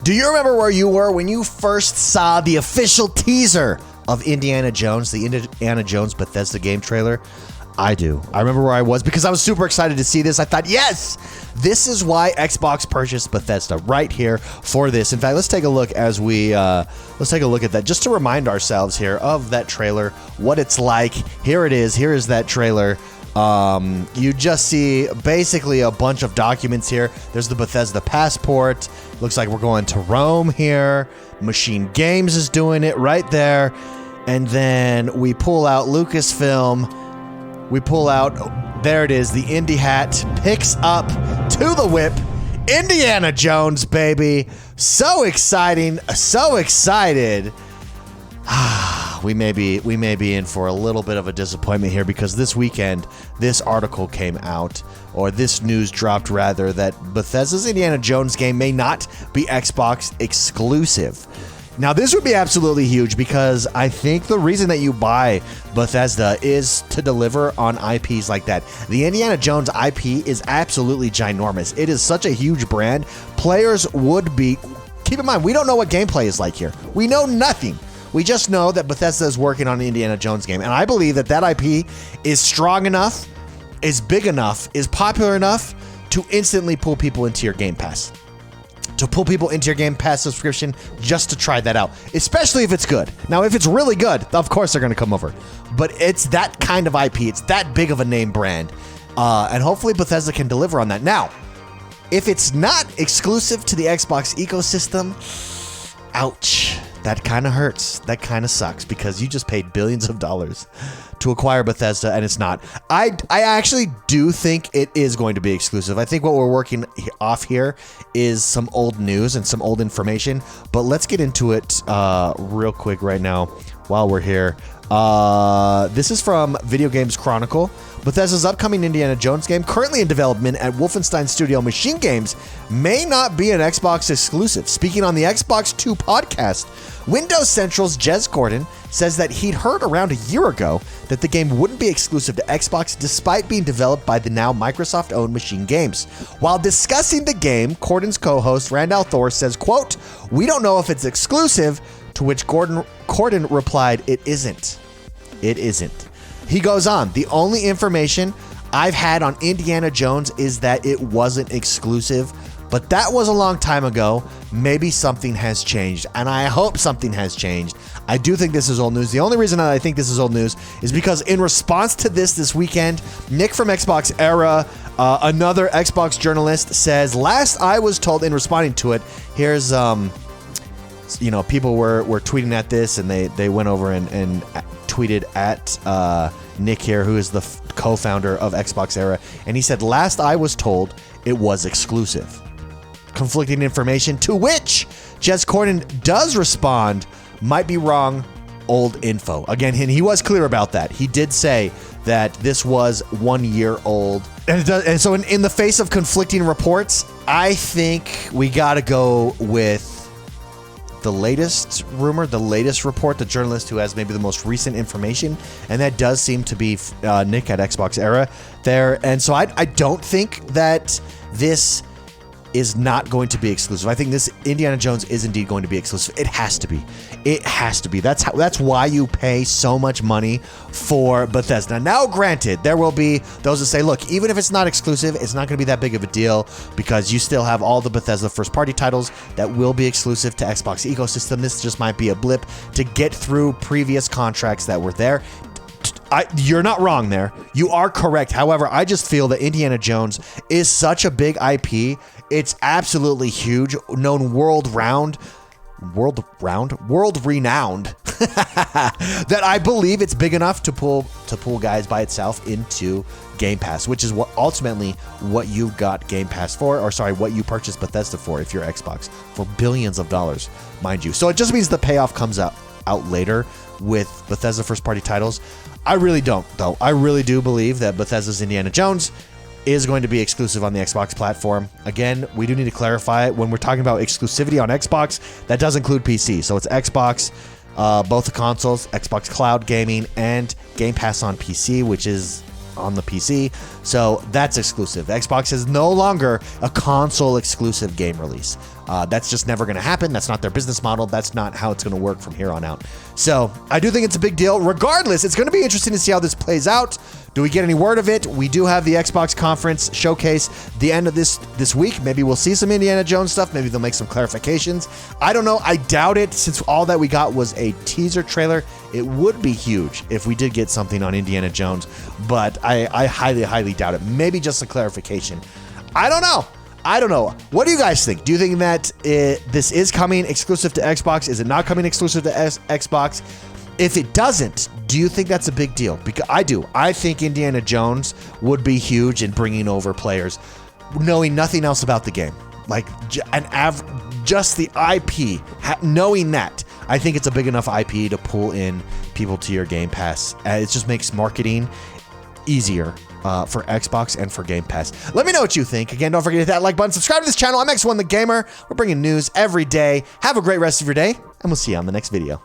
Do you remember where you were when you first saw the official teaser of Indiana Jones, the Indiana Jones Bethesda game trailer? I do. I remember where I was because I was super excited to see this. I thought, yes, this is why Xbox purchased Bethesda right here for this. In fact, let's take a look as we let's take a look at that just to remind ourselves here of that trailer, what it's like. Here it is. Here is that trailer. You just see basically a bunch of documents here. There's the Bethesda passport. Looks like we're going to Rome here. Machine Games is doing it right there. And then we pull out Lucasfilm. We pull out, there it is, the Indy hat picks up to the whip. Indiana Jones, baby. So exciting, so excited. We may be in for a little bit of a disappointment here because this weekend, this article came out, or this news dropped rather, that Bethesda's Indiana Jones game may not be Xbox exclusive. Now, this would be absolutely huge because I think the reason that you buy Bethesda is to deliver on IPs like that. The Indiana Jones IP is absolutely ginormous. It is such a huge brand. Players would be... Keep in mind, we don't know what gameplay is like here. We know nothing. We just know that Bethesda is working on an Indiana Jones game. And I believe that that IP is strong enough, is big enough, is popular enough to instantly pull people into your Game Pass. To pull people into your Game Pass subscription just to try that out, especially if it's good. Now, if it's really good, of course they're going to come over. But it's that kind of IP. It's that big of a name brand. And hopefully Bethesda can deliver on that. Now, if it's not exclusive to the Xbox ecosystem, ouch. That kind of hurts. That kind of sucks because you just paid billions of dollars to acquire Bethesda and it's not. I actually do think it is going to be exclusive. I think what we're working off here is some old news and some old information, but let's get into it real quick right now while we're here. This is from Video Games Chronicle. Bethesda's upcoming Indiana Jones game, currently in development at Wolfenstein Studio Machine Games, may not be an Xbox exclusive. Speaking on the Xbox 2 podcast, Windows Central's Jez Gordon says that he'd heard around a year ago that the game wouldn't be exclusive to Xbox despite being developed by the now Microsoft-owned Machine Games. While discussing the game, Gordon's co-host Randall Thor says, quote, "We don't know if it's exclusive," to which Gordon replied, "It isn't. It isn't." He goes on, "The only information I've had on Indiana Jones is that it wasn't exclusive, but that was a long time ago. Maybe something has changed, and I hope something has changed." I do think this is old news. The only reason that I think this is old news is because in response to this weekend, Nick from Xbox Era, another Xbox journalist, says, "Last I was told," in responding to it, here's, people were tweeting at this, and they went over and tweeted at Nick here, who is the co-founder of Xbox Era, and he said, "Last I was told, it was exclusive." Conflicting information, to which Jez Gordon does respond, "Might be wrong, old info." Again, he was clear about that. He did say that this was 1 year old. And so in the face of conflicting reports, I think we got to go with the latest rumor, the latest report, the journalist who has maybe the most recent information, and that does seem to be Nick at Xbox Era there. And so I don't think that this is not going to be exclusive. I think this Indiana Jones is indeed going to be exclusive. It has to be. It has to be. That's why you pay so much money for Bethesda. Now, granted, there will be those that say, look, even if it's not exclusive, it's not going to be that big of a deal because you still have all the Bethesda first-party titles that will be exclusive to Xbox ecosystem. This just might be a blip to get through previous contracts that were there. You're not wrong there. You are correct. However, I just feel that Indiana Jones is such a big IP. It's absolutely huge, known world-renowned, that I believe it's big enough to pull guys by itself into Game Pass, which is what you got Game Pass for, what you purchased Bethesda for if you're Xbox, for billions of dollars, mind you. So it just means the payoff comes out later with Bethesda first-party titles. I really don't, though. I really do believe that Bethesda's Indiana Jones is going to be exclusive on the Xbox platform. Again, we do need to clarify it. When we're talking about exclusivity on Xbox, that does include PC. So it's Xbox, both the consoles, Xbox Cloud Gaming, and Game Pass on PC, which is on the PC. So that's exclusive. Xbox is no longer a console exclusive game release. That's just never going to happen. That's not their business model. That's not how it's going to work from here on out. So I do think it's a big deal. Regardless, it's going to be interesting to see how this plays out. Do we get any word of it? We do have the Xbox conference showcase the end of this week. Maybe we'll see some Indiana Jones stuff. Maybe they'll make some clarifications. I don't know. I doubt it, since all that we got was a teaser trailer. It would be huge if we did get something on Indiana Jones, but I highly, highly doubt it. Maybe just a clarification. I don't know. What do you guys think? Do you think that this is coming exclusive to Xbox? Is it not coming exclusive to Xbox? If it doesn't, do you think that's a big deal? Because I do. I think Indiana Jones would be huge in bringing over players, knowing nothing else about the game. Like just the IP, knowing that. I think it's a big enough IP to pull in people to your Game Pass. It just makes marketing easier for Xbox and for Game Pass. Let me know what you think. Again, don't forget to hit that like button. Subscribe to this channel. I'm X1 the Gamer. We're bringing news every day. Have a great rest of your day, and we'll see you on the next video.